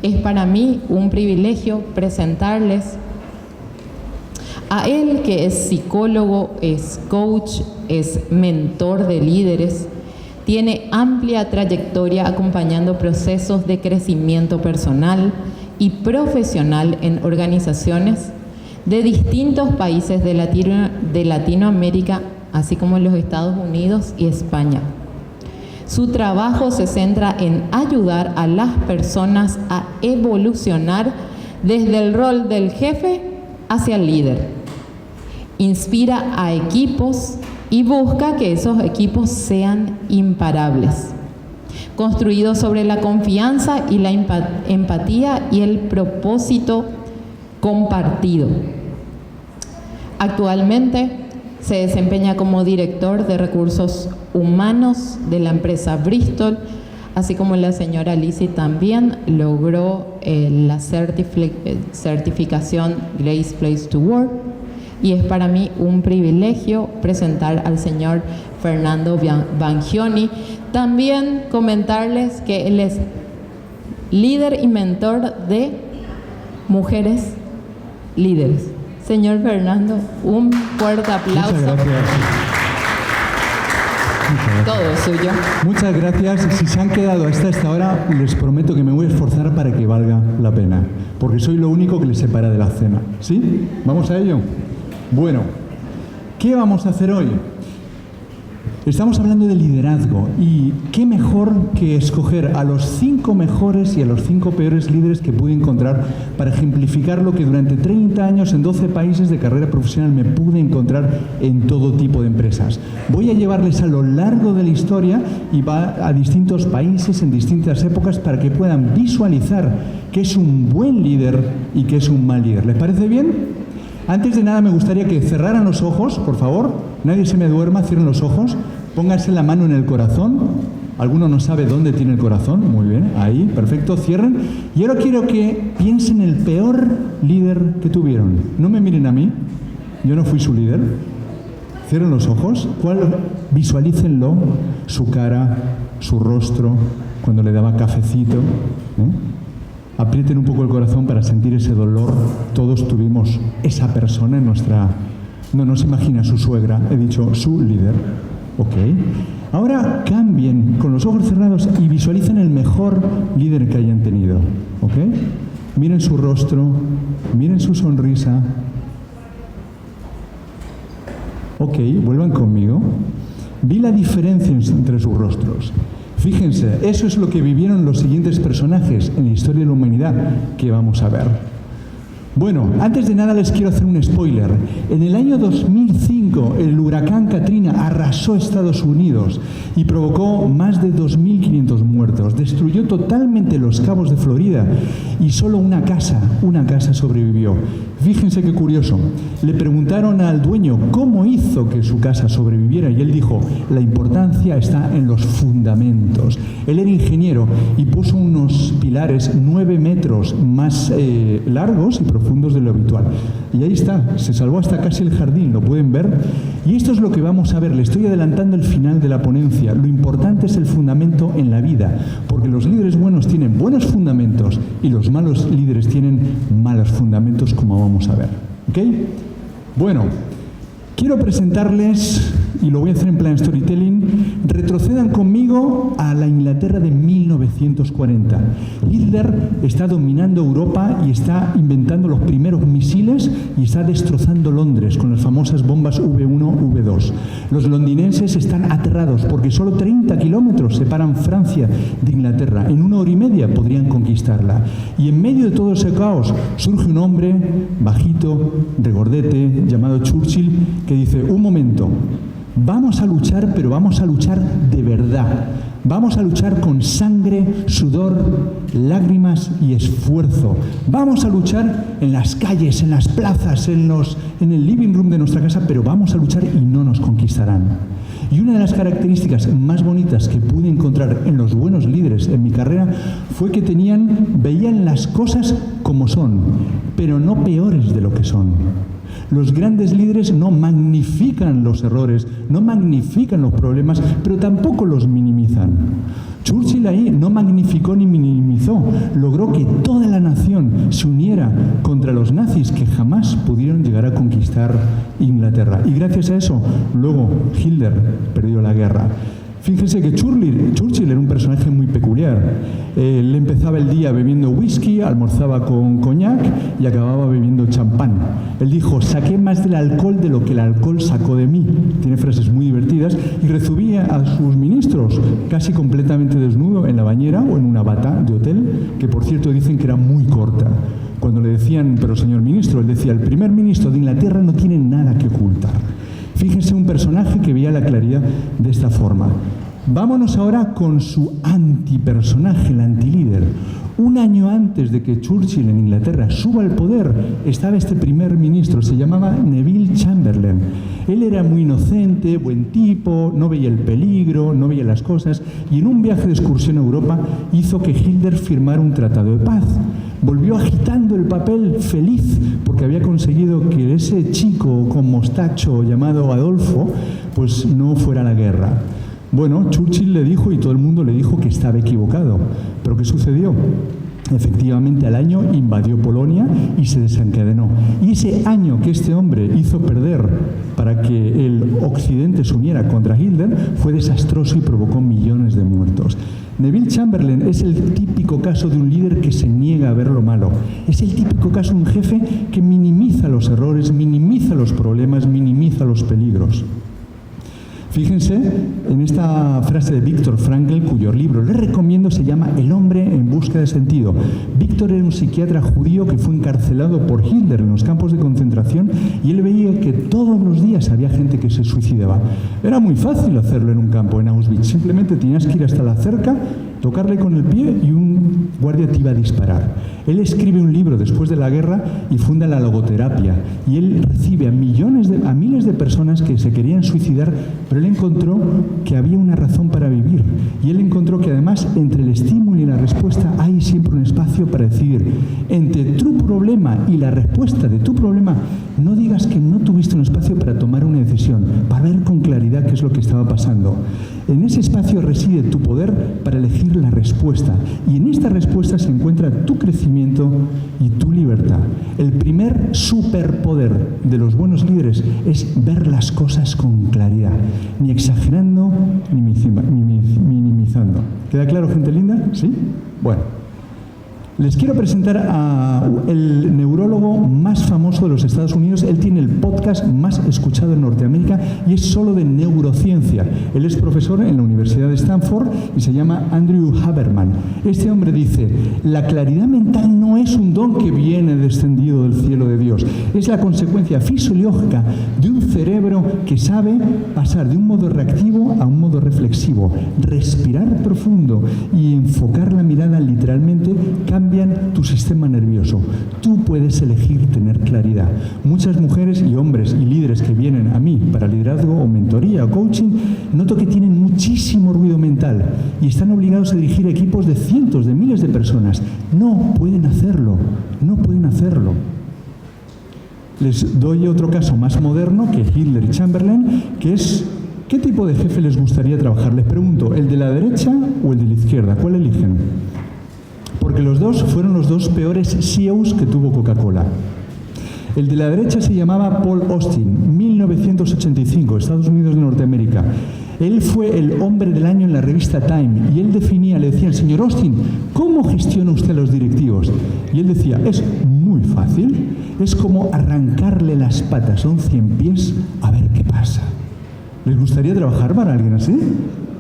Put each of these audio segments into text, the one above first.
Es para mí un privilegio presentarles a él, que es psicólogo, es coach, es mentor de líderes, tiene amplia trayectoria acompañando procesos de crecimiento personal y profesional en organizaciones de distintos países de Latinoamérica, así como en los Estados Unidos y España. Su trabajo se centra en ayudar a las personas a evolucionar desde el rol del jefe hacia el líder. Inspira a equipos y busca que esos equipos sean imparables, construidos sobre la confianza y la empatía y el propósito compartido. Actualmente se desempeña como director de recursos humanos de la empresa Bristol, así como la señora Lizzie también logró la certificación Great Place to Work, y es para mí un privilegio presentar al señor Fernando Bangioni. También comentarles que él es líder y mentor de mujeres líderes. Señor Fernando, un fuerte aplauso. Muchas gracias. Todo suyo. Muchas gracias. Si se han quedado hasta esta hora, les prometo que me voy a esforzar para que valga la pena, porque soy lo único que les separa de la cena. ¿Sí? ¿Vamos a ello? Bueno, ¿qué vamos a hacer hoy? Estamos hablando de liderazgo, y qué mejor que escoger a los 5 mejores y a los 5 peores líderes que pude encontrar para ejemplificar lo que durante 30 años en 12 países de carrera profesional me pude encontrar en todo tipo de empresas. Voy a llevarles a lo largo de la historia y va a distintos países en distintas épocas para que puedan visualizar qué es un buen líder y qué es un mal líder. ¿Les parece bien? Antes de nada me gustaría que cerraran los ojos, por favor. Nadie se me duerma, cierren los ojos. Pónganse la mano en el corazón. ¿Alguno no sabe dónde tiene el corazón? Muy bien, ahí, perfecto, cierren. Y ahora quiero que piensen en el peor líder que tuvieron. No me miren a mí, yo no fui su líder. Cierren los ojos. Visualícenlo, su cara, su rostro, cuando le daba cafecito. Aprieten un poco el corazón para sentir ese dolor. Todos tuvimos esa persona en nuestra... No se imagina su suegra, he dicho su líder. Ok. Ahora cambien con los ojos cerrados y visualicen el mejor líder que hayan tenido. Ok. Miren su rostro, miren su sonrisa. Ok, vuelvan conmigo. Vi la diferencia entre sus rostros. Fíjense, eso es lo que vivieron los siguientes personajes en la historia de la humanidad que vamos a ver. Bueno, antes de nada les quiero hacer un spoiler. En el año 2005, el huracán Katrina arrasó Estados Unidos y provocó más de 2.500 muertos. Destruyó totalmente Los Cabos de Florida y solo una casa sobrevivió. Fíjense qué curioso. Le preguntaron al dueño cómo hizo que su casa sobreviviera y él dijo: la importancia está en los fundamentos. Él era ingeniero y puso unos pilares 9 metros más largos y profundos de lo habitual. Y ahí está, se salvó hasta casi el jardín, ¿lo pueden ver? Y esto es lo que vamos a ver. Le estoy adelantando el final de la ponencia. Lo importante es el fundamento en la vida, porque los líderes buenos tienen buenos fundamentos y los malos líderes tienen malos fundamentos, como vamos a ver. ¿Ok? Bueno, quiero presentarles, y lo voy a hacer en plan storytelling. Retrocedan conmigo a la Inglaterra de 1940. Hitler está dominando Europa y está inventando los primeros misiles y está destrozando Londres con las famosas bombas V1, V2. Los londinenses están aterrados porque solo 30 kilómetros separan Francia de Inglaterra. En 1 hora y media podrían conquistarla. Y en medio de todo ese caos surge un hombre bajito, regordete, llamado Churchill, que dice: un momento, vamos a luchar, pero vamos a luchar de verdad. Vamos a luchar con sangre, sudor, lágrimas y esfuerzo. Vamos a luchar en las calles, en las plazas, en el living room de nuestra casa, pero vamos a luchar y no nos conquistarán. Y una de las características más bonitas que pude encontrar en los buenos líderes en mi carrera fue que veían las cosas como son, pero no peores de lo que son. Los grandes líderes no magnifican los errores, no magnifican los problemas, pero tampoco los minimizan. Churchill ahí no magnificó ni minimizó, logró que toda la nación se uniera contra los nazis que jamás pudieron llegar a conquistar Inglaterra. Y gracias a eso, luego Hitler perdió la guerra. Fíjense que Churchill era un personaje muy peculiar. Él empezaba el día bebiendo whisky, almorzaba con coñac y acababa bebiendo champán. Él dijo: saqué más del alcohol de lo que el alcohol sacó de mí. Tiene frases muy divertidas y recibía a sus ministros casi completamente desnudo en la bañera o en una bata de hotel, que por cierto dicen que era muy corta. Cuando le decían: pero señor ministro, él decía: el primer ministro de Inglaterra no tiene nada que ocultar. Fíjense, un personaje que veía la claridad de esta forma. Vámonos ahora con su antipersonaje, el antilíder. Un año antes de que Churchill en Inglaterra suba al poder, estaba este primer ministro, se llamaba Neville Chamberlain. Él era muy inocente, buen tipo, no veía el peligro, no veía las cosas, y en un viaje de excursión a Europa hizo que Hitler firmara un tratado de paz. Volvió agitando el papel feliz porque había conseguido que ese chico con mostacho llamado Adolfo pues no fuera a la guerra. Bueno, Churchill le dijo, y todo el mundo le dijo, que estaba equivocado. ¿Pero qué sucedió? Efectivamente, al año invadió Polonia y se desencadenó. Y ese año que este hombre hizo perder para que el occidente se uniera contra Hitler fue desastroso y provocó millones de muertos. Neville Chamberlain es el típico caso de un líder que se niega a ver lo malo. Es el típico caso de un jefe que minimiza los errores, minimiza los problemas, minimiza los peligros. Fíjense en esta frase de Viktor Frankl, cuyo libro les recomiendo, se llama El hombre en busca de sentido. Viktor era un psiquiatra judío que fue encarcelado por Hitler en los campos de concentración y él veía que todos los días había gente que se suicidaba. Era muy fácil hacerlo en un campo, en Auschwitz. Simplemente tenías que ir hasta la cerca, tocarle con el pie y un guardia te iba a disparar. Él escribe un libro después de la guerra y funda la logoterapia. Y él recibe a miles de personas que se querían suicidar, pero él encontró que había una razón para vivir. Y él encontró que además entre el estímulo y la respuesta hay siempre un espacio para decidir. Entre tu problema y la respuesta de tu problema, no digas que no tuviste un espacio para tomar una decisión, para ver con claridad qué es lo que estaba pasando. En ese espacio reside tu poder para elegir la respuesta. Y en esta respuesta se encuentra tu crecimiento y tu libertad. El primer superpoder de los buenos líderes es ver las cosas con claridad, ni exagerando ni minimizando. ¿Queda claro, gente linda? ¿Sí? Bueno. Les quiero presentar al neurólogo más famoso de los Estados Unidos. Él tiene el podcast más escuchado en Norteamérica y es solo de neurociencia. Él es profesor en la Universidad de Stanford y se llama Andrew Haberman. Este hombre dice: la claridad mental no es un don que viene descendido del cielo de Dios. Es la consecuencia fisiológica de un cerebro que sabe pasar de un modo reactivo a un modo reflexivo. Respirar profundo y enfocar la mirada literalmente cambian tu sistema nervioso. Tú puedes elegir tener claridad. Muchas mujeres y hombres y líderes que vienen a mí para liderazgo o mentoría o coaching, noto que tienen muchísimo ruido mental y están obligados a dirigir equipos de cientos, de miles de personas. No pueden hacerlo. No pueden hacerlo. Les doy otro caso más moderno que Hitler y Chamberlain, que es: ¿qué tipo de jefe les gustaría trabajar? Les pregunto, ¿el de la derecha o el de la izquierda? ¿Cuál eligen? Porque los dos fueron los dos peores CEOs que tuvo Coca-Cola. El de la derecha se llamaba Paul Austin, 1985, Estados Unidos de Norteamérica. Él fue el hombre del año en la revista Time y él definía, le decían: señor Austin, ¿cómo gestiona usted a los directivos? Y él decía: es muy fácil, es como arrancarle las patas a un 100 pies a ver qué pasa. ¿Les gustaría trabajar para alguien así?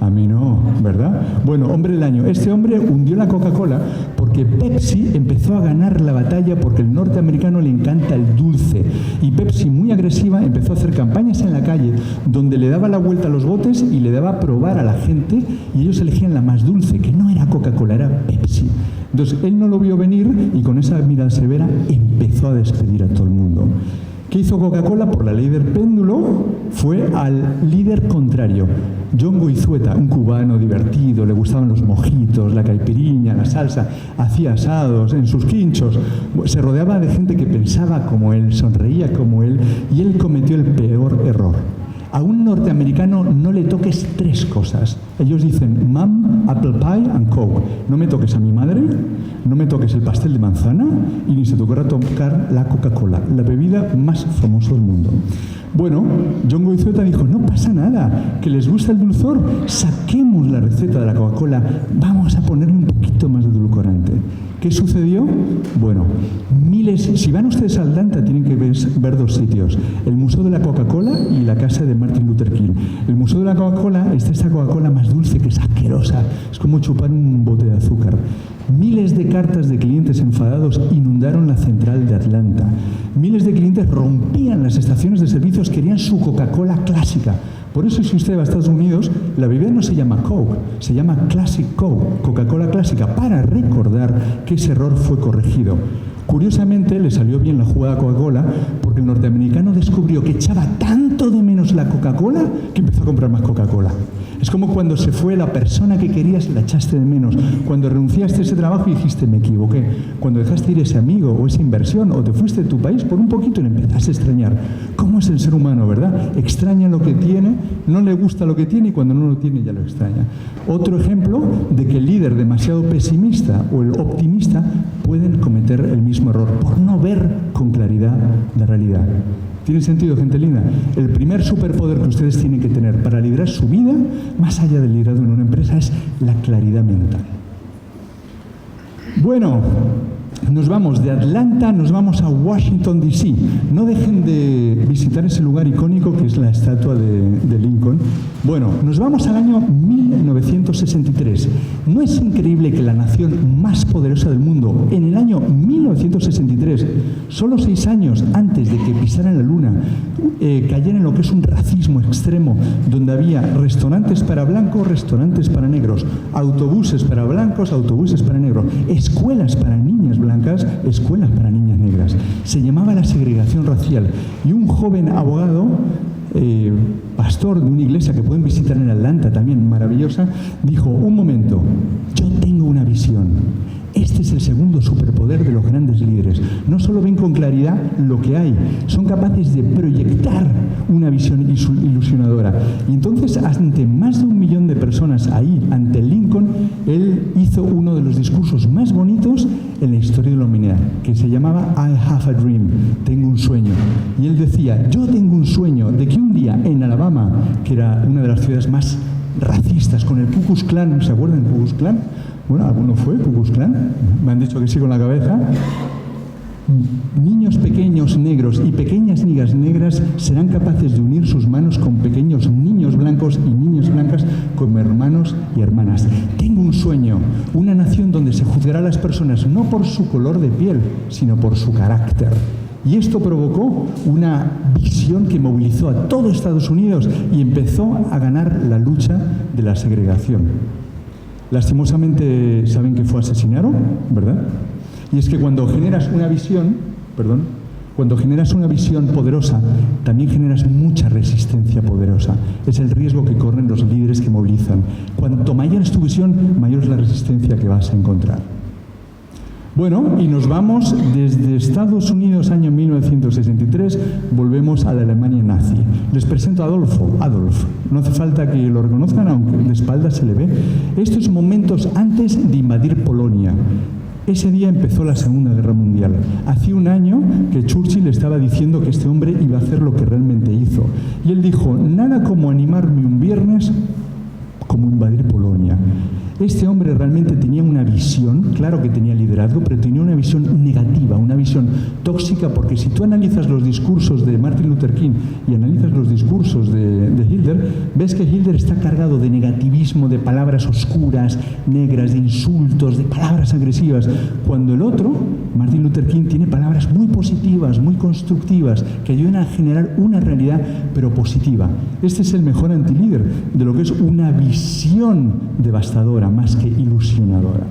A mí no, ¿verdad? Bueno, hombre del año. Este hombre hundió la Coca-Cola porque Pepsi empezó a ganar la batalla porque al norteamericano le encanta el dulce. Y Pepsi, muy agresiva, empezó a hacer campañas en la calle donde le daba la vuelta a los botes y le daba a probar a la gente y ellos elegían la más dulce, que no era Coca-Cola, era Pepsi. Entonces, él no lo vio venir y con esa mirada severa empezó a despedir a todo el mundo. ¿Qué hizo Coca-Cola? Por la ley del péndulo, fue al líder contrario. John Goizueta, un cubano divertido, le gustaban los mojitos, la caipiriña, la salsa, hacía asados en sus quinchos, se rodeaba de gente que pensaba como él, sonreía como él, y él cometió el peor error. A un norteamericano no le toques 3 cosas. Ellos dicen, Mom, Apple Pie and Coke. No me toques a mi madre, no me toques el pastel de manzana y ni se te ocurra tocar la Coca-Cola, la bebida más famosa del mundo. Bueno, John Goizueta dijo, no pasa nada, que les gusta el dulzor, saquemos la receta de la Coca-Cola, vamos a ponerle un poquito más de edulcorante. ¿Qué sucedió? Bueno, si van ustedes a Atlanta tienen que ver 2 sitios, el Museo de la Coca-Cola y la casa de Martin Luther King. El Museo de la Coca-Cola está esta Coca-Cola más dulce que es asquerosa, es como chupar un bote de azúcar. Miles de cartas de clientes enfadados inundaron la central de Atlanta. Miles de clientes rompían las estaciones de servicios, querían su Coca-Cola clásica. Por eso, si usted va a Estados Unidos, la bebida no se llama Coke, se llama Classic Coke, Coca-Cola clásica, para recordar que ese error fue corregido. Curiosamente, le salió bien la jugada a Coca-Cola porque el norteamericano descubrió que echaba tanto de menos la Coca-Cola que empezó a comprar más Coca-Cola. Es como cuando se fue la persona que querías, la echaste de menos. Cuando renunciaste a ese trabajo y dijiste, me equivoqué. Cuando dejaste ir ese amigo o esa inversión o te fuiste de tu país por un poquito y le empezaste a extrañar. ¿Cómo es el ser humano, verdad? Extraña lo que tiene, no le gusta lo que tiene y cuando no lo tiene ya lo extraña. Otro ejemplo de que el líder demasiado pesimista o el optimista pueden cometer el mismo error por no ver con claridad la realidad. ¿Tiene sentido, gente linda? El primer superpoder que ustedes tienen que tener para liderar su vida, más allá del liderazgo en una empresa, es la claridad mental. Bueno, nos vamos de Atlanta, nos vamos a Washington, D.C. No dejen de visitar ese lugar icónico que es la estatua de Lincoln. Bueno, nos vamos al año 1963. ¿No es increíble que la nación más poderosa del mundo, en el año 1963, solo 6 años antes de que pisaran la luna, cayera en lo que es un racismo extremo, donde había restaurantes para blancos, restaurantes para negros, autobuses para blancos, autobuses para negros, escuelas para niñas blancas, escuelas para niñas negras? Se llamaba la segregación racial. Y un joven abogado, pastor de una iglesia que pueden visitar en Atlanta, también maravillosa, dijo, un momento, yo tengo una visión. Este es el segundo superpoder de los grandes líderes. No solo ven con claridad lo que hay, son capaces de proyectar una visión ilusionadora. Y entonces, ante más de 1 millón de personas ahí, ante Lincoln, él hizo uno de los discursos más bonitos en la historia de la humanidad, que se llamaba I have a dream, tengo un sueño. Y él decía, yo tengo un sueño de que un día en Alabama, que era una de las ciudades más racistas, con el Ku Klux Klan, ¿se acuerdan del Ku Klux Klan? Bueno, ¿alguno fue Ku Klux Klan? Me han dicho que sí con la cabeza. Niños pequeños negros y pequeñas niñas negras serán capaces de unir sus manos con pequeños niños blancos y niñas blancas como hermanos y hermanas. Tengo un sueño, una nación donde se juzgará a las personas no por su color de piel, sino por su carácter. Y esto provocó una visión que movilizó a todo Estados Unidos y empezó a ganar la lucha de la segregación. Lastimosamente, saben que fue asesinado, ¿verdad? Y es que cuando generas una visión, poderosa, también generas mucha resistencia poderosa. Es el riesgo que corren los líderes que movilizan. Cuanto mayor es tu visión, mayor es la resistencia que vas a encontrar. Bueno, y nos vamos desde Estados Unidos, año 1963, volvemos a la Alemania nazi. Les presento a Adolf. No hace falta que lo reconozcan, aunque de espaldas se le ve. Estos momentos antes de invadir Polonia. Ese día empezó la Segunda Guerra Mundial. Hacía 1 año que Churchill estaba diciendo que este hombre iba a hacer lo que realmente hizo. Y él dijo, nada como animarme un viernes como invadir Polonia. Este hombre realmente tenía una visión, claro que tenía liderazgo, pero tenía una visión negativa, una visión tóxica, porque si tú analizas los discursos de Martin Luther King y analizas los discursos de Hitler, ves que Hitler está cargado de negativismo, de palabras oscuras, negras, de insultos, de palabras agresivas, cuando el otro, Martin Luther King, tiene palabras muy positivas, muy constructivas, que ayudan a generar una realidad, pero positiva. Este es el mejor antilíder de lo que es una visión devastadora, más que ilusionadora.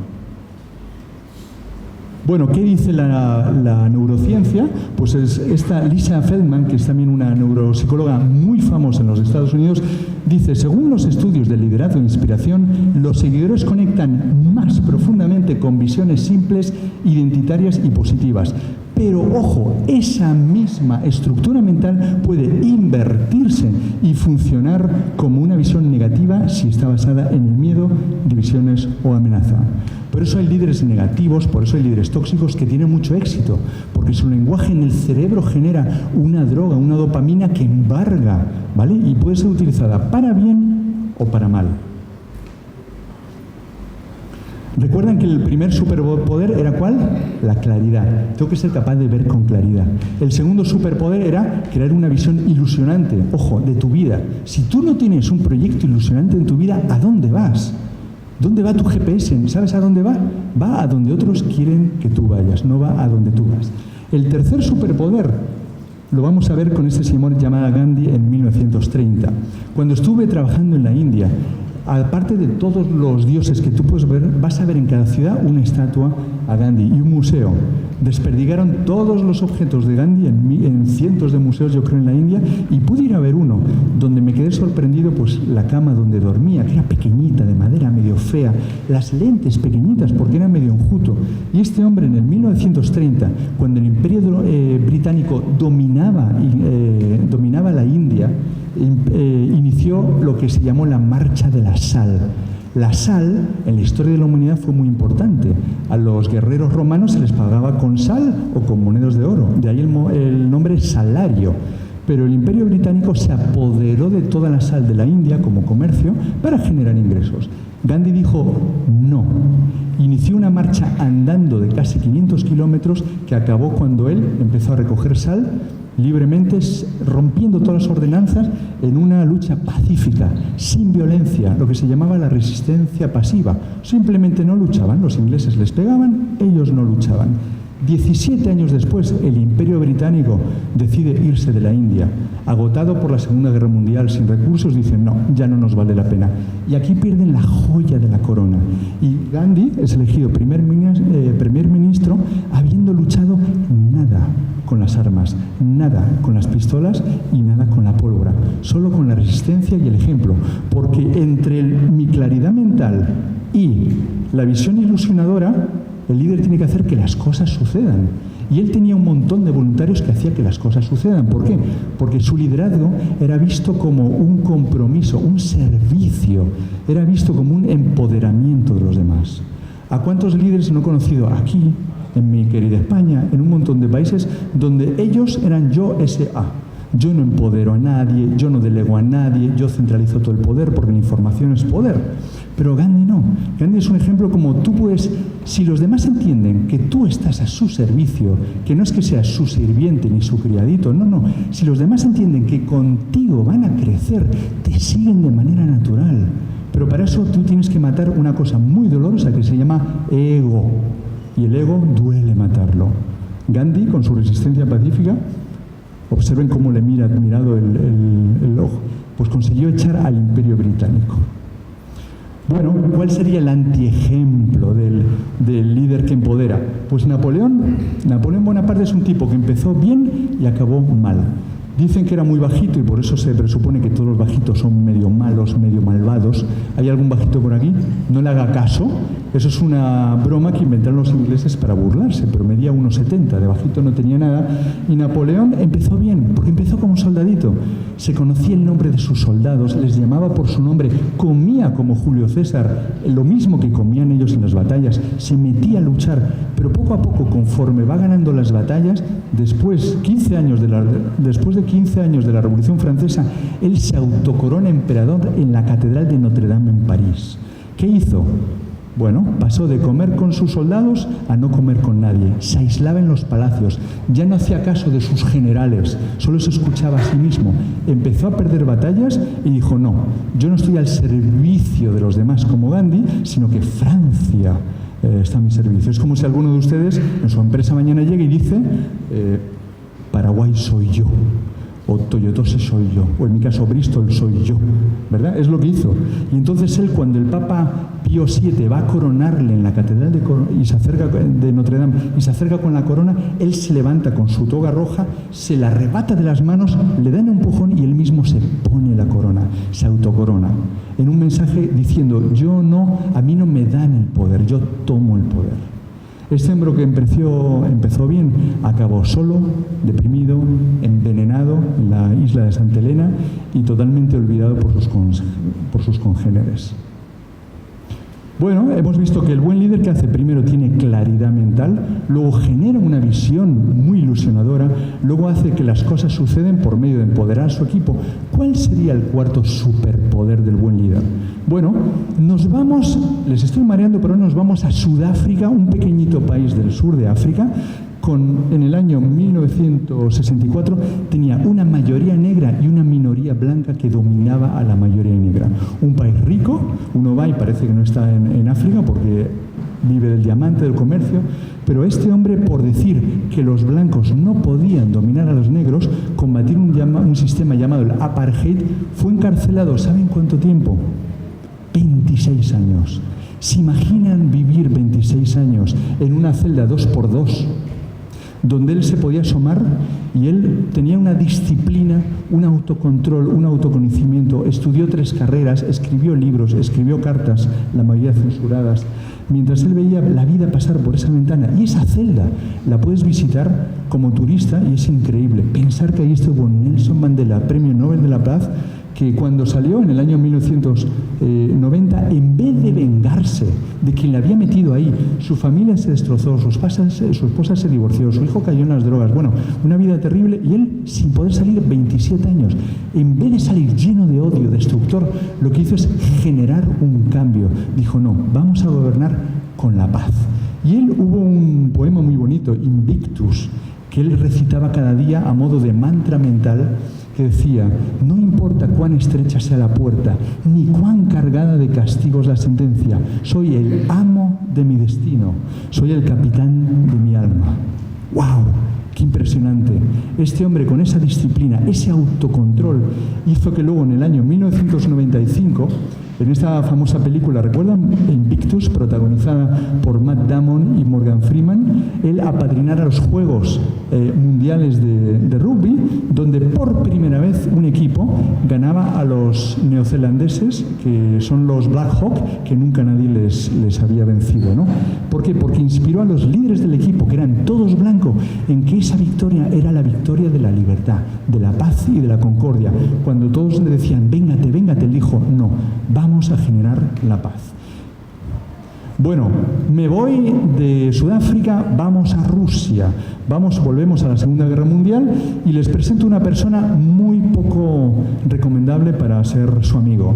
Bueno, ¿qué dice la neurociencia? Pues es esta Lisa Feldman, que es también una neuropsicóloga muy famosa en los Estados Unidos, dice, según los estudios de liderazgo e inspiración, los seguidores conectan más profundamente con visiones simples, identitarias y positivas. Pero, ojo, esa misma estructura mental puede invertirse y funcionar como una visión negativa si está basada en el miedo, divisiones o amenaza. Por eso hay líderes negativos, por eso hay líderes tóxicos que tienen mucho éxito, porque su lenguaje en el cerebro genera una droga, una dopamina que embarga, ¿vale? Y puede ser utilizada para bien o para mal. ¿Recuerdan que el primer superpoder era cuál? La claridad. Tengo que ser capaz de ver con claridad. El segundo superpoder era crear una visión ilusionante, ojo, de tu vida. Si tú no tienes un proyecto ilusionante en tu vida, ¿a dónde vas? ¿Dónde va tu GPS? ¿Sabes a dónde va? Va a donde otros quieren que tú vayas, no va a donde tú vas. El tercer superpoder lo vamos a ver con este señor llamado Gandhi en 1930. Cuando estuve trabajando en la India, aparte de todos los dioses que tú puedes ver, vas a ver en cada ciudad una estatua a Gandhi y un museo. Desperdigaron todos los objetos de Gandhi en cientos de museos, yo creo, en la India, y pude ir a ver uno donde me quedé sorprendido, pues la cama donde dormía, que era pequeñita, de madera, medio fea, las lentes pequeñitas porque era medio enjuto. Y este hombre en el 1930, cuando el Imperio Británico dominaba la India, inició lo que se llamó la Marcha de la Sal. La sal, en la historia de la humanidad, fue muy importante. A los guerreros romanos se les pagaba con sal o con monedas de oro. De ahí el nombre salario. Pero el Imperio Británico se apoderó de toda la sal de la India como comercio para generar ingresos. Gandhi dijo no. Inició una marcha andando de casi 500 kilómetros que acabó cuando él empezó a recoger sal libremente, rompiendo todas las ordenanzas en una lucha pacífica, sin violencia, lo que se llamaba la resistencia pasiva. Simplemente no luchaban, los ingleses les pegaban, ellos no luchaban. 17 años después, el Imperio Británico decide irse de la India. Agotado por la Segunda Guerra Mundial, sin recursos, dicen, no, ya no nos vale la pena. Y aquí pierden la joya de la corona. Y Gandhi es elegido primer ministro habiendo luchado nada con las armas, nada con las pistolas y nada con la pólvora. Solo con la resistencia y el ejemplo. Porque entre mi claridad mental y la visión ilusionadora, el líder tiene que hacer que las cosas sucedan. Y él tenía un montón de voluntarios que hacían que las cosas sucedan. ¿Por qué? Porque su liderazgo era visto como un compromiso, un servicio. Era visto como un empoderamiento de los demás. ¿A cuántos líderes no he conocido aquí, en mi querida España, en un montón de países, donde ellos eran yo S.A.? Yo no empodero a nadie, yo no delego a nadie, yo centralizo todo el poder porque la información es poder. Pero Gandhi no. Gandhi es un ejemplo como tú puedes, si los demás entienden que tú estás a su servicio, que no es que seas su sirviente ni su criadito, no. Si los demás entienden que contigo van a crecer, te siguen de manera natural. Pero para eso tú tienes que matar una cosa muy dolorosa que se llama ego. Y el ego duele matarlo. Gandhi, con su resistencia pacífica, observen cómo le mira admirado el ojo, pues consiguió echar al Imperio Británico. Bueno, ¿cuál sería el antiejemplo del líder que empodera? Pues Napoleón Bonaparte es un tipo que empezó bien y acabó mal. Dicen que era muy bajito y por eso se presupone que todos los bajitos son medio malos, medio malvados. ¿Hay algún bajito por aquí? No le haga caso. Eso es una broma que inventaron los ingleses para burlarse, pero medía 1,70, de bajito no tenía nada. Y Napoleón empezó bien, porque empezó como soldadito. Se conocía el nombre de sus soldados, les llamaba por su nombre, comía como Julio César, lo mismo que comían ellos en las batallas, se metía a luchar, pero poco a poco, conforme va ganando las batallas, después de 15 años de la Revolución Francesa, él se autocorona emperador en la Catedral de Notre Dame en París. ¿Qué hizo? Bueno, pasó de comer con sus soldados a no comer con nadie. Se aislaba en los palacios. Ya no hacía caso de sus generales. Solo se escuchaba a sí mismo. Empezó a perder batallas y dijo, no, yo no estoy al servicio de los demás como Gandhi, sino que Francia está a mi servicio. Es como si alguno de ustedes en su empresa mañana llegue y dice, Paraguay soy yo. O Toyotose soy yo, o en mi caso Bristol soy yo, ¿verdad? Es lo que hizo. Y entonces él, cuando el Papa Pío VII va a coronarle en la catedral de Notre Dame y se acerca con la corona, él se levanta con su toga roja, se la arrebata de las manos, le da un empujón y él mismo se pone la corona, se autocorona, en un mensaje diciendo, a mí no me dan el poder, yo tomo el poder. Este hombre que empezó bien, acabó solo, deprimido, envenenado en la isla de Santa Elena y totalmente olvidado por sus congéneres. Bueno, hemos visto que el buen líder que hace primero tiene claridad mental, luego genera una visión muy ilusionadora, luego hace que las cosas suceden por medio de empoderar a su equipo. ¿Cuál sería el cuarto superpoder del buen líder? Bueno, les estoy mareando, pero nos vamos a Sudáfrica, un pequeñito país del sur de África. En el año 1964 tenía una mayoría negra y una minoría blanca que dominaba a la mayoría negra. Un país rico, uno va y parece que no está en África porque vive del diamante, del comercio, pero este hombre, por decir que los blancos no podían dominar a los negros, combatir un sistema llamado el apartheid, fue encarcelado, ¿saben cuánto tiempo? 26 años. ¿Se imaginan vivir 26 años en una celda 2x2? Donde él se podía asomar y él tenía una disciplina, un autocontrol, un autoconocimiento, estudió 3 carreras, escribió libros, escribió cartas, la mayoría censuradas, mientras él veía la vida pasar por esa ventana. Y esa celda la puedes visitar como turista y es increíble. Pensar que ahí estuvo Nelson Mandela, Premio Nobel de la Paz, que cuando salió en el año 1990, en vez de vengarse de quien le había metido ahí, su familia se destrozó, su esposa se divorció, su hijo cayó en las drogas, bueno, una vida terrible, y él, sin poder salir 27 años, en vez de salir lleno de odio, destructor, lo que hizo es generar un cambio. Dijo, no, vamos a gobernar con la paz. Y él hubo un poema muy bonito, Invictus, que él recitaba cada día a modo de mantra mental, que decía, no importa cuán estrecha sea la puerta, ni cuán cargada de castigos la sentencia, soy el amo de mi destino, soy el capitán de mi alma. ¡Wow! ¡Qué impresionante! Este hombre, con esa disciplina, ese autocontrol, hizo que luego en el año 1995, en esta famosa película, ¿recuerdan? Invictus, protagonizada por Matt Damon y Morgan Freeman, él apadrinara los Juegos Mundiales de Rugby, donde por primera vez un equipo ganaba a los neozelandeses, que son los Black Hawk, que nunca nadie les había vencido, ¿no? ¿Por qué? Porque inspiró a los líderes del equipo, que eran todos blancos, en que esa victoria era la victoria de la libertad, de la paz y de la concordia. Cuando todos le decían, véngate, véngate, él dijo, no, vamos a generar la paz. Bueno, me voy de Sudáfrica, vamos a Rusia, volvemos a la Segunda Guerra Mundial y les presento una persona muy poco recomendable para ser su amigo.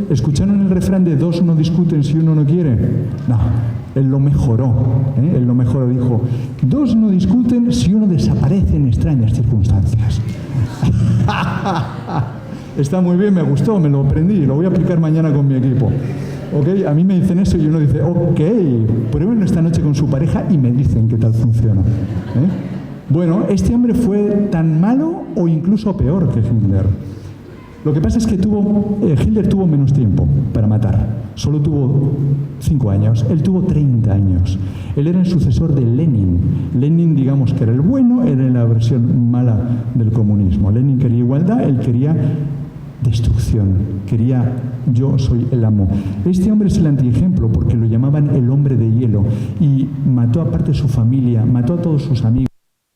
¿Escucharon el refrán de 2 no discuten si uno no quiere? No, él lo mejoró, dijo, 2 no discuten si uno desaparece en extrañas circunstancias. Está muy bien, me gustó, me lo aprendí, lo voy a aplicar mañana con mi equipo. ¿Ok? A mí me dicen eso y uno dice, ok, pruébenlo esta noche con su pareja y me dicen qué tal funciona. Bueno, este hombre fue tan malo o incluso peor que Hitler. Lo que pasa es que Hitler tuvo menos tiempo para matar. Solo tuvo 5 años. Él tuvo 30 años. Él era el sucesor de Lenin. Lenin, digamos que era el bueno, era la versión mala del comunismo. Lenin quería igualdad, él quería destrucción, quería yo soy el amo. Este hombre es el antiejemplo porque lo llamaban el hombre de hielo y mató aparte de su familia, mató a todos sus amigos,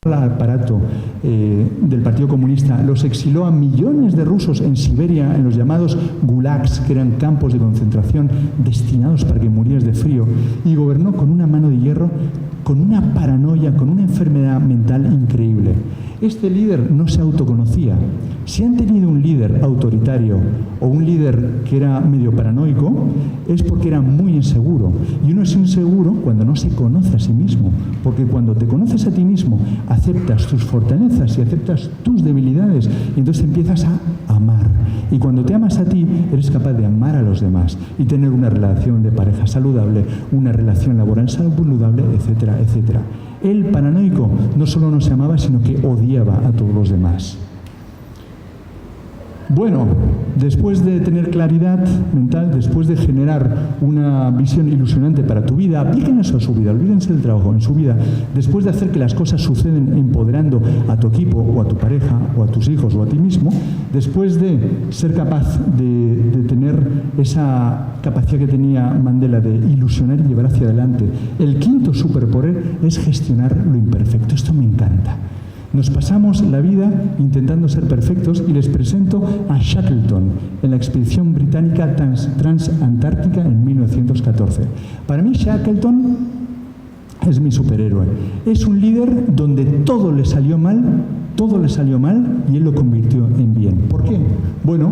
al aparato del Partido Comunista, los exiló a millones de rusos en Siberia, en los llamados gulags, que eran campos de concentración destinados para que murieras de frío, y gobernó con una mano de hierro, con una paranoia, con una enfermedad mental increíble. Este líder no se autoconocía. Si han tenido un líder autoritario o un líder que era medio paranoico, es porque era muy inseguro. Y uno es inseguro cuando no se conoce a sí mismo. Porque cuando te conoces a ti mismo, aceptas tus fortalezas y aceptas tus debilidades. Y entonces empiezas a amar. Y cuando te amas a ti, eres capaz de amar a los demás y tener una relación de pareja saludable, una relación laboral saludable, etcétera, etcétera. El paranoico no solo no se amaba, sino que odiaba a todos los demás. Bueno, después de tener claridad mental, después de generar una visión ilusionante para tu vida, apliquen eso a su vida, olvídense del trabajo, en su vida. Después de hacer que las cosas suceden empoderando a tu equipo o a tu pareja o a tus hijos o a ti mismo, después de ser capaz de tener esa capacidad que tenía Mandela de ilusionar y llevar hacia adelante, el quinto superpoder es gestionar lo imperfecto. Esto me encanta. Nos pasamos la vida intentando ser perfectos y les presento a Shackleton en la expedición británica transantártica en 1914. Para mí Shackleton es mi superhéroe. Es un líder donde todo le salió mal y él lo convirtió en bien. ¿Por qué? Bueno,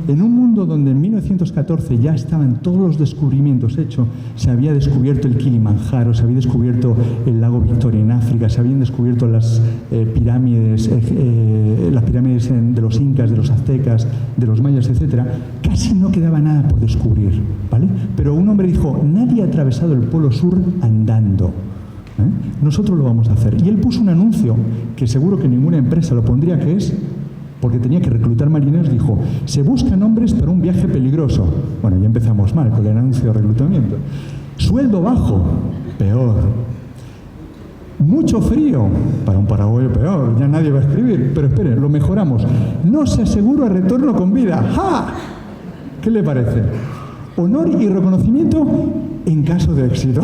en un mundo donde en 1914 ya estaban todos los descubrimientos hechos, se había descubierto el Kilimanjaro, se había descubierto el lago Victoria en África, se habían descubierto las pirámides de los incas, de los aztecas, de los mayas, etcétera, casi no quedaba nada por descubrir, ¿vale? Pero un hombre dijo, nadie ha atravesado el Polo Sur andando. Nosotros lo vamos a hacer. Y él puso un anuncio que seguro que ninguna empresa lo pondría, que es, porque tenía que reclutar marineros, dijo, se buscan hombres para un viaje peligroso. Bueno, ya empezamos mal con el anuncio de reclutamiento. Sueldo bajo, peor. Mucho frío, para un paraguayo peor, ya nadie va a escribir. Pero esperen, lo mejoramos. No se asegura retorno con vida. ¡Ja! ¿Qué le parece? Honor y reconocimiento en caso de éxito.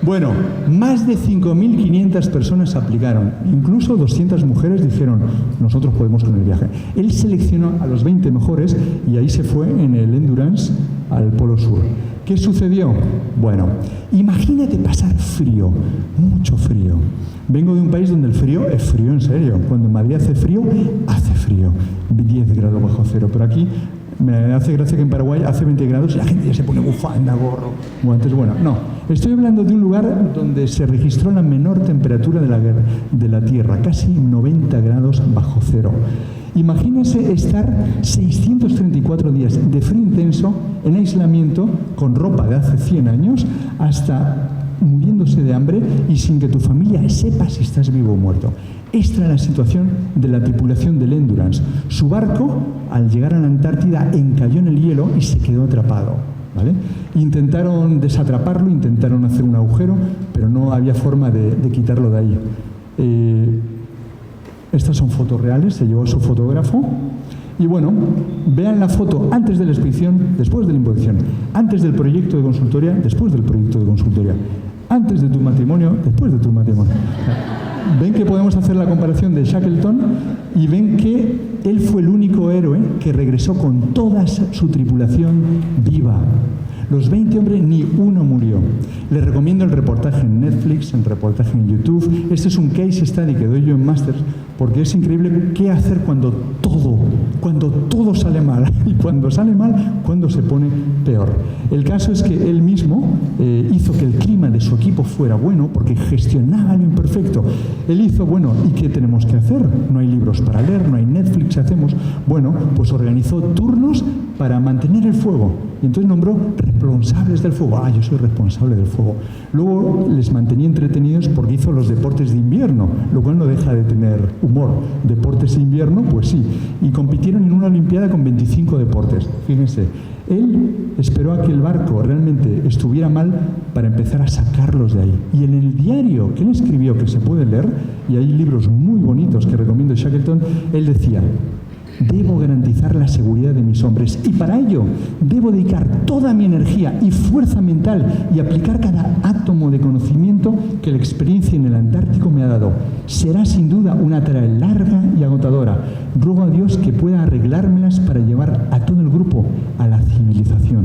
Bueno, más de 5.500 personas aplicaron, incluso 200 mujeres dijeron, nosotros podemos con el viaje. Él seleccionó a los 20 mejores y ahí se fue en el Endurance al Polo Sur. ¿Qué sucedió? Bueno, imagínate pasar frío, mucho frío. Vengo de un país donde el frío es frío en serio. Cuando en Madrid hace frío, 10 grados bajo cero, pero aquí me hace gracia que en Paraguay hace 20 grados y la gente ya se pone bufanda, gorro, guantes. Bueno, no. Estoy hablando de un lugar donde se registró la menor temperatura de la Tierra, casi 90 grados bajo cero. Imagínense estar 634 días de frío intenso, en aislamiento, con ropa de hace 100 años, hasta muriéndose de hambre y sin que tu familia sepa si estás vivo o muerto. Esta era la situación de la tripulación del Endurance. Su barco, al llegar a la Antártida, encalló en el hielo y se quedó atrapado, ¿vale? Intentaron desatraparlo, intentaron hacer un agujero, pero no había forma de quitarlo de ahí. Estas son fotos reales, se llevó su fotógrafo. Y bueno, vean la foto antes de la expedición, después de la imposición, antes del proyecto de consultoría, después del proyecto de consultoría, antes de tu matrimonio, después de tu matrimonio. Ven que podemos hacer la comparación de Shackleton y ven que él fue el único héroe que regresó con toda su tripulación viva. Los 20 hombres, ni uno murió. Les recomiendo el reportaje en Netflix, el reportaje en YouTube. Este es un case study que doy yo en Masters, porque es increíble qué hacer cuando todo sale mal. Y cuando sale mal, cuando se pone peor. El caso es que él mismo hizo que el clima de su equipo fuera bueno, porque gestionaba lo imperfecto. Él hizo, bueno, ¿y qué tenemos que hacer? No hay libros para leer, no hay Netflix, ¿qué hacemos? Bueno, pues organizó turnos para mantener el fuego. Y entonces nombró responsables del fuego. Yo soy responsable del fuego. Luego les mantenía entretenidos porque hizo los deportes de invierno, lo cual no deja de tener humor. Deportes de invierno, pues sí. Y compitieron en una olimpiada con 25 deportes. Fíjense, él esperó a que el barco realmente estuviera mal para empezar a sacarlos de ahí. Y en el diario que él escribió, que se puede leer, y hay libros muy bonitos que recomiendo de Shackleton, él decía: debo garantizar la seguridad de mis hombres y para ello debo dedicar toda mi energía y fuerza mental y aplicar cada átomo de conocimiento que la experiencia en el Antártico me ha dado. Será sin duda una tarea larga y agotadora. Ruego a Dios que pueda arreglármelas para llevar a todo el grupo a la civilización.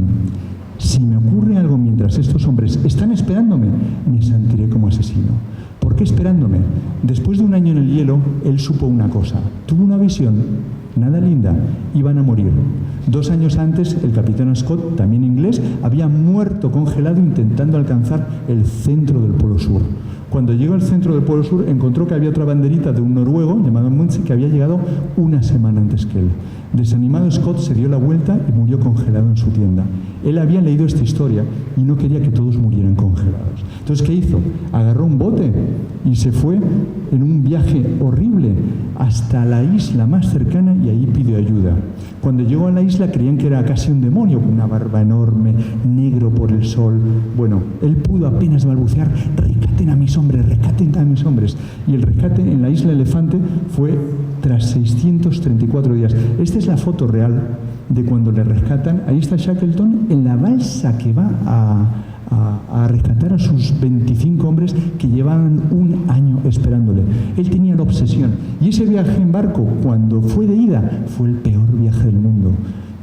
Si me ocurre algo mientras estos hombres están esperándome, me sentiré como asesino. ¿Por qué esperándome? Después de un año en el hielo, él supo una cosa. Tuvo una visión. Nada linda, iban a morir. 2 años antes, el capitán Scott, también inglés, había muerto congelado intentando alcanzar el centro del Polo Sur. Cuando llegó al centro del Polo Sur, encontró que había otra banderita de un noruego llamado Munch que había llegado una semana antes que él. Desanimado, Scott se dio la vuelta y murió congelado en su tienda. Él había leído esta historia y no quería que todos murieran congelados. Entonces, ¿qué hizo? Agarró un bote y se fue en un viaje horrible hasta la isla más cercana y ahí pidió ayuda. Cuando llegó a la isla creían que era casi un demonio, con una barba enorme, negro por el sol. Bueno, él pudo apenas balbucear: rescaten a mis hombres, rescaten a mis hombres. Y el rescate en la isla Elefante fue tras 634 días. Esta es la foto real de cuando le rescatan. Ahí está Shackleton en la balsa que va a rescatar a sus 25 hombres que llevaban un año esperándole. Él tenía la obsesión. Y ese viaje en barco, cuando fue de ida, fue el peor viaje del mundo.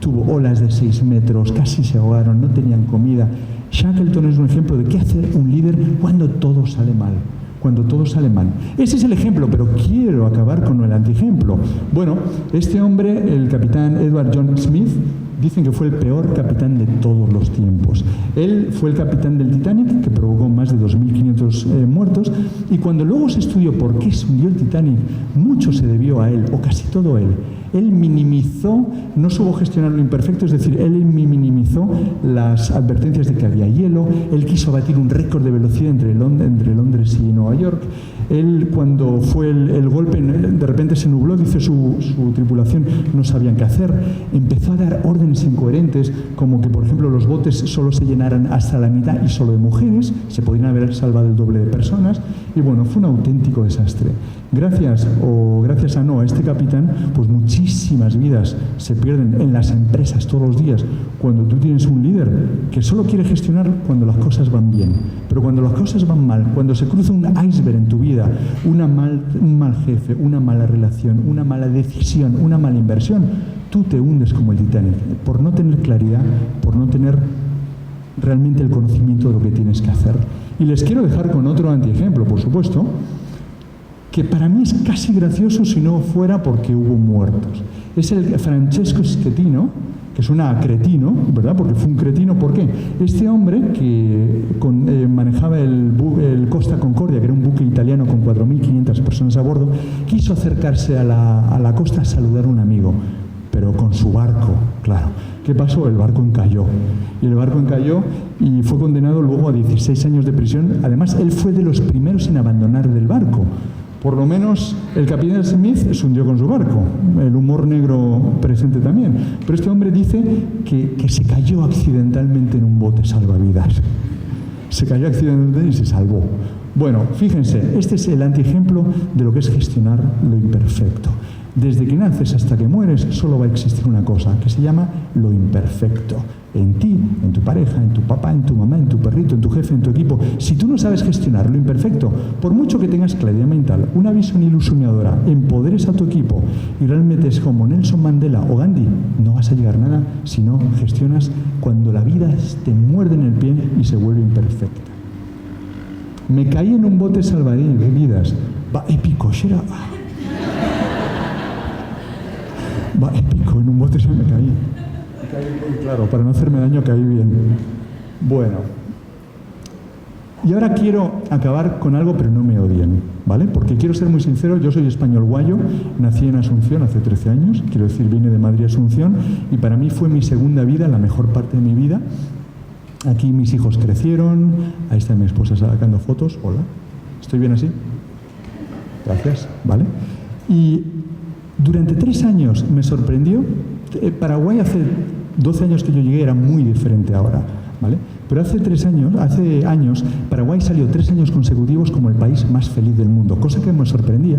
Tuvo olas de 6 metros, casi se ahogaron, no tenían comida. Shackleton es un ejemplo de qué hacer un líder cuando todo sale mal. Cuando todo sale mal. Ese es el ejemplo, pero quiero acabar con el antiejemplo. Bueno, este hombre, el capitán Edward John Smith, dicen que fue el peor capitán de todos los tiempos. Él fue el capitán del Titanic, que provocó más de 2.500 muertos, y cuando luego se estudió por qué se hundió el Titanic, mucho se debió a él, o casi todo a él. Él minimizó, no supo gestionar lo imperfecto, es decir, él minimizó las advertencias de que había hielo, él quiso batir un récord de velocidad entre Londres y Nueva York. Él, cuando fue el golpe, de repente se nubló, dice su tripulación, no sabían qué hacer. Empezó a dar órdenes incoherentes, como que, por ejemplo, los botes solo se llenaran hasta la mitad y solo de mujeres, se podrían haber salvado el doble de personas, y bueno, fue un auténtico desastre. Gracias a este capitán, pues muchísimas vidas se pierden en las empresas todos los días, cuando tú tienes un líder que solo quiere gestionar cuando las cosas van bien. Pero cuando las cosas van mal, cuando se cruza un iceberg en tu vida, un mal jefe, una mala relación, una mala decisión, una mala inversión, tú te hundes como el Titanic, por no tener claridad, por no tener realmente el conocimiento de lo que tienes que hacer. Y les quiero dejar con otro antiejemplo, por supuesto, que para mí es casi gracioso si no fuera porque hubo muertos. Es el Francesco Schettino, que es una cretino, ¿verdad? Porque fue un cretino. ¿Por qué? Este hombre que manejaba el Costa Concordia, que era un buque italiano con 4.500 personas a bordo, quiso acercarse a la costa a saludar a un amigo, pero con su barco, claro. ¿Qué pasó? El barco encalló. Y el barco encalló y fue condenado luego a 16 años de prisión. Además, él fue de los primeros en abandonar del barco. Por lo menos el capitán Smith se hundió con su barco, el humor negro presente también. Pero este hombre dice que se cayó accidentalmente en un bote salvavidas. Se cayó accidentalmente y se salvó. Bueno, fíjense, este es el antiejemplo de lo que es gestionar lo imperfecto. Desde que naces hasta que mueres solo va a existir una cosa, que se llama lo imperfecto. En ti, en tu pareja, en tu papá, en tu mamá, en tu perrito, en tu jefe, en tu equipo. Si tú no sabes gestionar lo imperfecto, por mucho que tengas claridad mental, una visión ilusionadora, empoderes a tu equipo y realmente es como Nelson Mandela o Gandhi, no vas a llegar a nada si no gestionas cuando la vida te muerde en el pie y se vuelve imperfecta. Me caí en un bote salvavidas. Va épico, Shera. Va épico, en un bote se me caí. Claro, para no hacerme daño caí bien. Bueno. Y ahora quiero acabar con algo, pero no me odien, ¿vale? Porque quiero ser muy sincero, yo soy español guayo, nací en Asunción hace 13 años, quiero decir, vine de Madrid a Asunción, y para mí fue mi segunda vida, la mejor parte de mi vida. Aquí mis hijos crecieron, ahí está mi esposa sacando fotos, hola, ¿estoy bien así? Gracias, ¿vale? Y durante 3 años me sorprendió. Paraguay hace 12 años que yo llegué era muy diferente ahora, ¿vale? Pero hace años, Paraguay salió 3 años consecutivos como el país más feliz del mundo, cosa que me sorprendía,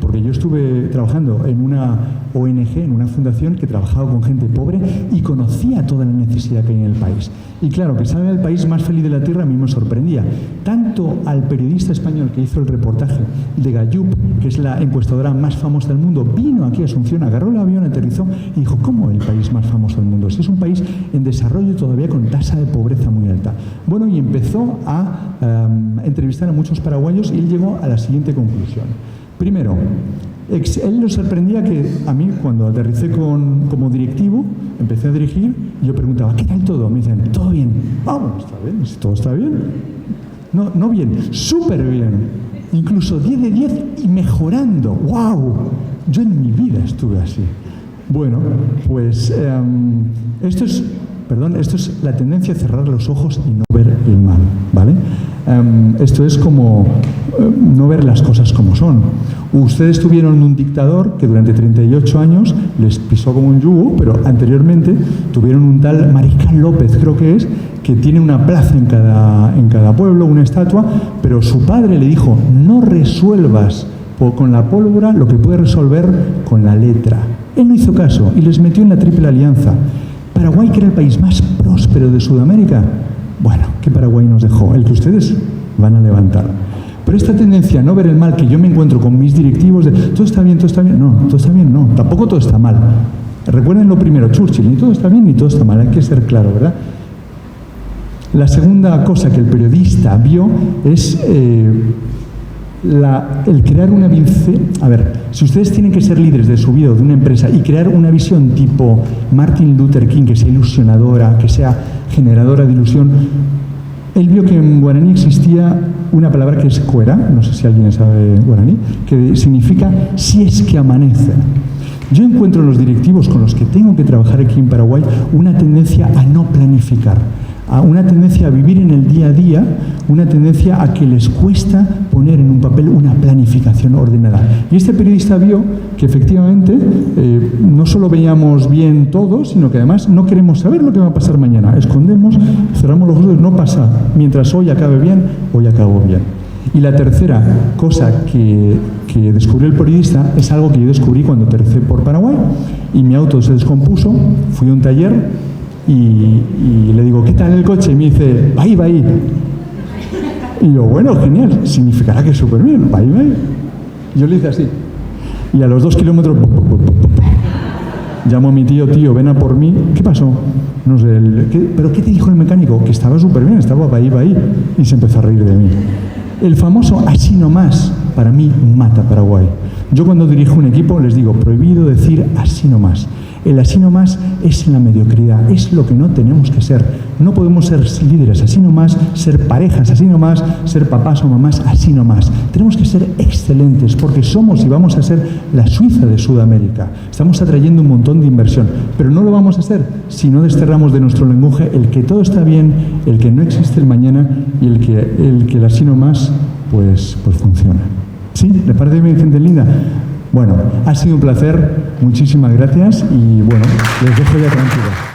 porque yo estuve trabajando en una ONG, en una fundación que trabajaba con gente pobre y conocía toda la necesidad que hay en el país. Y claro, que salga el país más feliz de la Tierra a mí me sorprendía. Tanto al periodista español que hizo el reportaje de Gallup, que es la encuestadora más famosa del mundo, vino aquí a Asunción, agarró el avión, aterrizó y dijo, ¿cómo el país más famoso del mundo? Si es un país en desarrollo todavía con tasa de pobreza muy alta. Bueno, y empezó a entrevistar a muchos paraguayos y él llegó a la siguiente conclusión. Primero, él lo sorprendía que a mí, cuando aterricé como directivo, empecé a dirigir, yo preguntaba, ¿qué tal todo? Me dicen, todo bien. Vamos, está bien, si todo está bien. No bien, súper bien. Incluso 10 de 10 y mejorando. ¡Wow! Yo en mi vida estuve así. Bueno, pues esto es la tendencia a cerrar los ojos y no ver el mal, ¿vale? Esto es como no ver las cosas como son. Ustedes tuvieron un dictador que durante 38 años les pisó como un yugo, pero anteriormente tuvieron un tal Mariscal López, creo que es, que tiene una plaza en cada pueblo, una estatua, pero su padre le dijo, no resuelvas con la pólvora lo que puedes resolver con la letra. Él no hizo caso y les metió en la Triple Alianza. Paraguay, que era el país más próspero de Sudamérica, bueno, ¿qué Paraguay nos dejó? El que ustedes van a levantar. Pero esta tendencia a no ver el mal que yo me encuentro con mis directivos de todo está bien, no, todo está bien, no, tampoco todo está mal. Recuerden lo primero, Churchill, ni todo está bien ni todo está mal, hay que ser claro, ¿verdad? La segunda cosa que el periodista vio es el crear una visión. A ver, si ustedes tienen que ser líderes de su vida o de una empresa y crear una visión tipo Martin Luther King, que sea ilusionadora, que sea generadora de ilusión, él vio que en guaraní existía una palabra que es cuera, no sé si alguien sabe guaraní, que significa si es que amanece. Yo encuentro en los directivos con los que tengo que trabajar aquí en Paraguay una tendencia a no planificar, a una tendencia a vivir en el día a día, una tendencia a que les cuesta poner en un papel una planificación ordenada. Y este periodista vio que efectivamente no solo veíamos bien todo, sino que además no queremos saber lo que va a pasar mañana. Escondemos, cerramos los ojos, no pasa. Mientras hoy acabe bien, hoy acabo bien. Y la tercera cosa que descubrió el periodista es algo que yo descubrí cuando aterricé por Paraguay y mi auto se descompuso, fui a un taller y le digo, ¿qué tal el coche? Y me dice, va ahí. Y yo, bueno, genial, significará que es súper bien, va ahí. Yo le hice así. Y a los 2 kilómetros, llamo a mi tío, ven a por mí. ¿Qué pasó? No sé, ¿pero qué te dijo el mecánico? Que estaba súper bien, estaba va ahí. Y se empezó a reír de mí. El famoso así nomás, para mí, mata Paraguay. Yo cuando dirijo un equipo les digo, prohibido decir así nomás. El así nomás es la mediocridad, es lo que no tenemos que ser. No podemos ser líderes así nomás, ser parejas así nomás, ser papás o mamás así nomás. Tenemos que ser excelentes porque somos y vamos a ser la Suiza de Sudamérica. Estamos atrayendo un montón de inversión, pero no lo vamos a hacer si no desterramos de nuestro lenguaje el que todo está bien, el que no existe el mañana y el que el así nomás pues funciona. ¿Sí? ¿Le parece bien, gente linda? Bueno, ha sido un placer, muchísimas gracias y bueno, les dejo ya tranquilos.